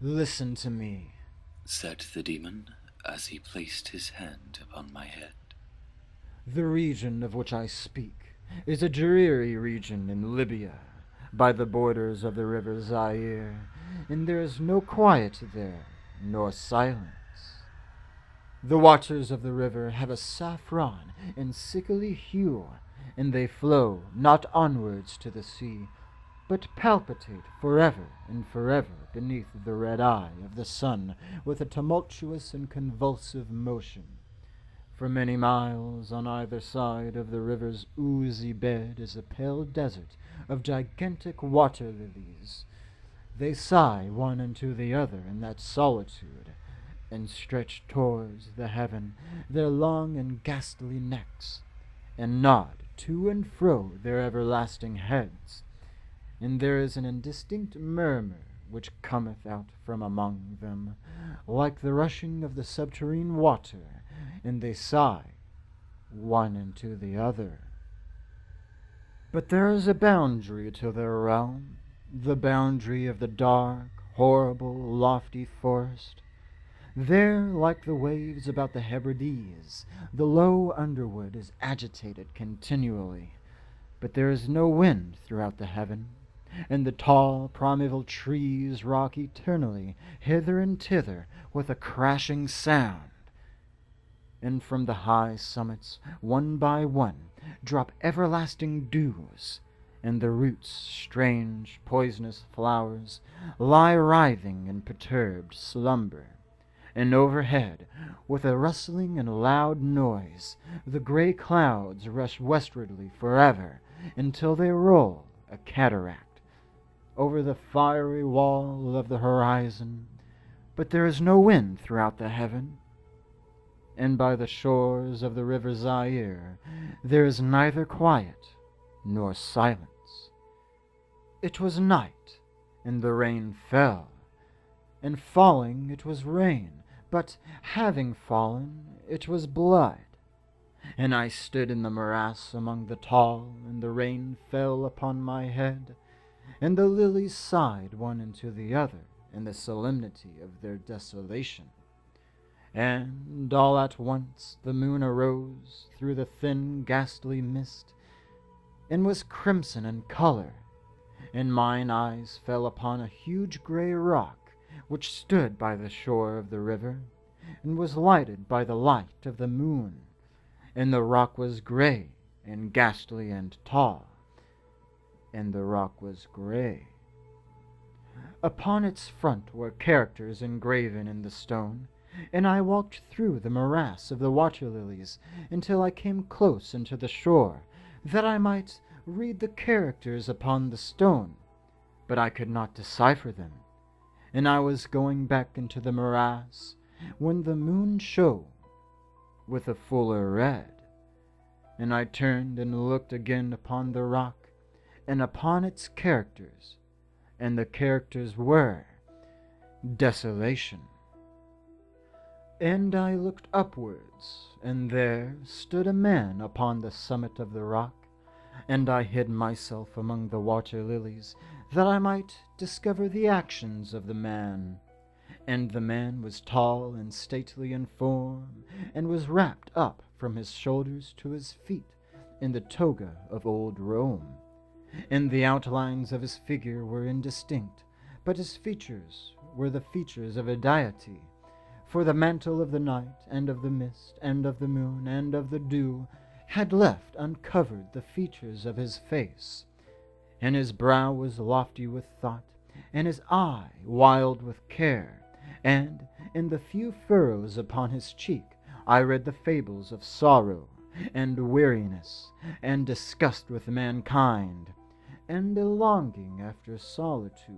Listen to me, said the demon, as he placed his hand upon my head. The region of which I speak is a dreary region in Libya, by the borders of the river Zaire, and there is no quiet there, nor silence. The waters of the river have a saffron and sickly hue, and they flow not onwards to the sea, but palpitate forever and forever beneath the red eye of the sun with a tumultuous and convulsive motion. For many miles on either side of the river's oozy bed is a pale desert of gigantic water-lilies. They sigh one into the other in that solitude, and stretch towards the heaven their long and ghastly necks, and nod to and fro their everlasting heads. And there is an indistinct murmur which cometh out from among them, like the rushing of the subterrene water, and they sigh one into the other. But there is a boundary to their realm, the boundary of the dark, horrible, lofty forest. There, like the waves about the Hebrides, the low underwood is agitated continually, but there is no wind throughout the heaven, and the tall primeval trees rock eternally hither and thither with a crashing sound. And from the high summits, one by one, drop everlasting dews, and the roots, strange, poisonous flowers, lie writhing in perturbed slumber. And overhead, with a rustling and loud noise, the grey clouds rush westwardly forever, until they roll, a cataract, over the fiery wall of the horizon. But there is no wind throughout the heaven, and by the shores of the river Zaire there is neither quiet nor silence. It was night, and the rain fell, and falling it was rain, but having fallen it was blood. And I stood in the morass among the tall, and the rain fell upon my head, and the lilies sighed one into the other in the solemnity of their desolation. And all at once the moon arose through the thin ghastly mist, and was crimson in color, and mine eyes fell upon a huge grey rock which stood by the shore of the river, and was lighted by the light of the moon, and the rock was grey and ghastly and tall, and the rock was grey. Upon its front were characters engraven in the stone, and I walked through the morass of the water-lilies until I came close unto the shore, that I might read the characters upon the stone, but I could not decipher them. And I was going back into the morass, when the moon shone with a fuller red, and I turned and looked again upon the rock, and upon its characters, and the characters were desolation. And I looked upwards, and there stood a man upon the summit of the rock, and I hid myself among the water-lilies, that I might discover the actions of the man. And the man was tall and stately in form, and was wrapped up from his shoulders to his feet in the toga of old Rome. And the outlines of his figure were indistinct, but his features were the features of a deity. For the mantle of the night, and of the mist, and of the moon, and of the dew, had left uncovered the features of his face. And his brow was lofty with thought, and his eye wild with care, and in the few furrows upon his cheek I read the fables of sorrow, and weariness, and disgust with mankind, and a longing after solitude.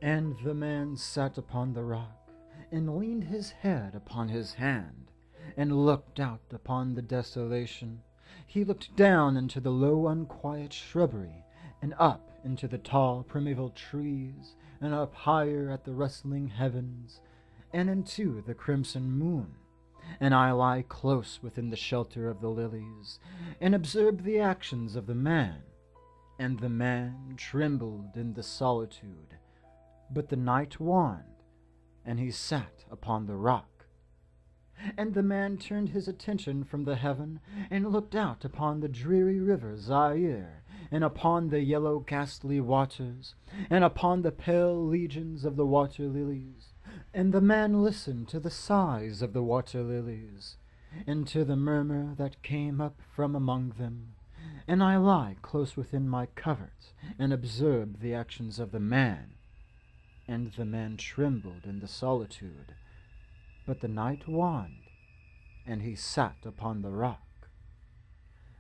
And the man sat upon the rock, and leaned his head upon his hand, and looked out upon the desolation. He looked down into the low unquiet shrubbery, and up into the tall primeval trees, and up higher at the rustling heavens, and into the crimson moon. And I lie close within the shelter of the lilies, and observed the actions of the man. And the man trembled in the solitude, But the night waned, and he sat upon the rock. And the man turned his attention from the heaven, and looked out upon the dreary river Zaire, and upon the yellow ghastly waters, and upon the pale legions of the water lilies. And the man listened to the sighs of the water lilies, and to the murmur that came up from among them. And I lie close within my covert, and observed the actions of the man. And the man trembled in the solitude. But the night waned, and he sat upon the rock.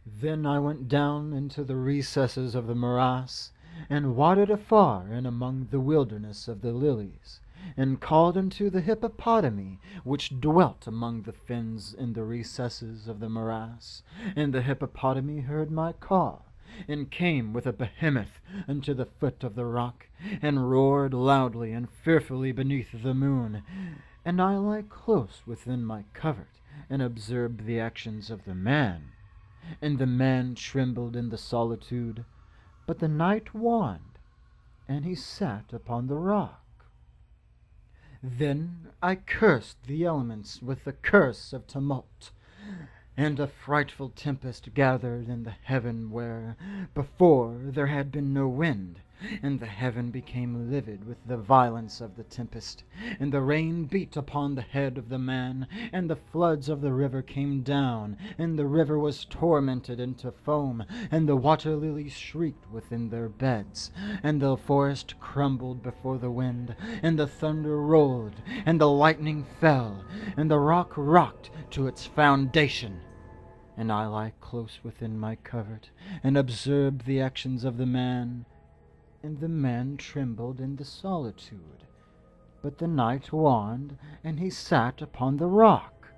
Then I went down into the recesses of the morass, and wandered afar in among the wilderness of the lilies, and called unto the hippopotami which dwelt among the fens in the recesses of the morass. And the hippopotami heard my call, and came with a behemoth unto the foot of the rock, and roared loudly and fearfully beneath the moon. And I lay close within my covert, and observed the actions of the man. And the man trembled in the solitude. But the night waned, and he sat upon the rock. Then I cursed the elements with the curse of tumult, and a frightful tempest gathered in the heaven where before there had been no wind, and the heaven became livid with the violence of the tempest, and the rain beat upon the head of the man, and the floods of the river came down, and the river was tormented into foam, and the water lilies shrieked within their beds, and the forest crumbled before the wind, and the thunder rolled, and the lightning fell, and the rock rocked to its foundation. And I lie close within my covert, and observed the actions of the man. And the man trembled in the solitude. But the night waned, and he sat upon the rock.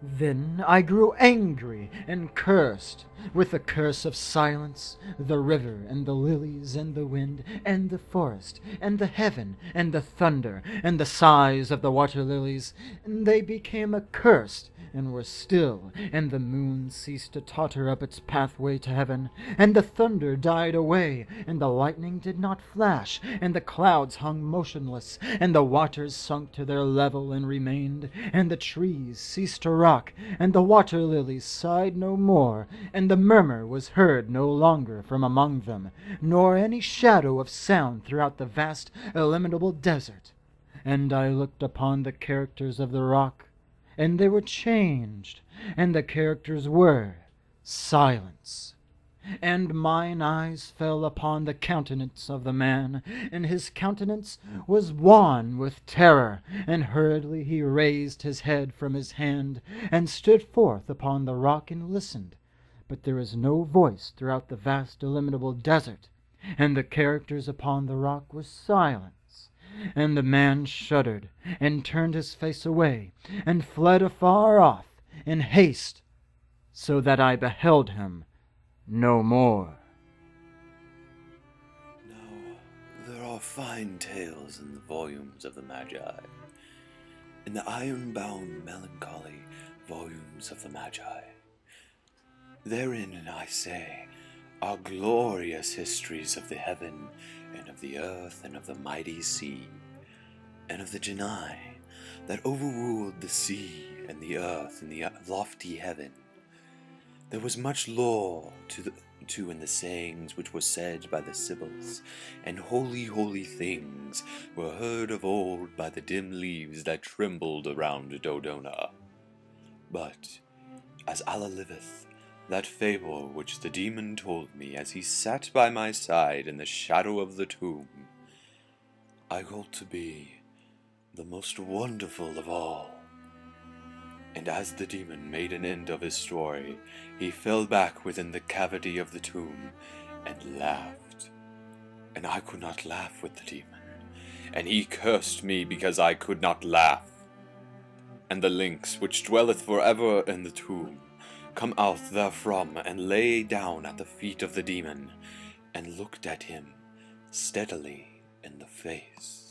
Then I grew angry and cursed with the curse of silence, the river and the lilies and the wind and the forest and the heaven and the thunder and the sighs of the water lilies. And they became accursed and were still, and the moon ceased to totter up its pathway to heaven, and the thunder died away, and the lightning did not flash, and the clouds hung motionless, and the waters sunk to their level and remained, and the trees ceased to rock, and the water lilies sighed no more, and the murmur was heard no longer from among them, nor any shadow of sound throughout the vast illimitable desert. And I looked upon the characters of the rock, and they were changed, and the characters were silence. And mine eyes fell upon the countenance of the man, and his countenance was wan with terror, and hurriedly he raised his head from his hand, and stood forth upon the rock and listened. But there was no voice throughout the vast illimitable desert, and the characters upon the rock were silent. And the man shuddered, and turned his face away, and fled afar off in haste, so that I beheld him no more. Now, there are fine tales in the volumes of the Magi, in the iron-bound melancholy volumes of the Magi. Therein, I say, are glorious histories of the heaven, and of the earth, and of the mighty sea, and of the genii that overruled the sea, and the earth, and the lofty heaven. There was much lore to in the sayings which were said by the Sibyls, and holy things were heard of old by the dim leaves that trembled around Dodona. But, as Allah liveth, that fable which the demon told me as he sat by my side in the shadow of the tomb, I hold to be the most wonderful of all. And as the demon made an end of his story, he fell back within the cavity of the tomb and laughed. And I could not laugh with the demon, and he cursed me because I could not laugh. And the lynx which dwelleth forever in the tomb come out therefrom, and lay down at the feet of the demon, and looked at him steadily in the face.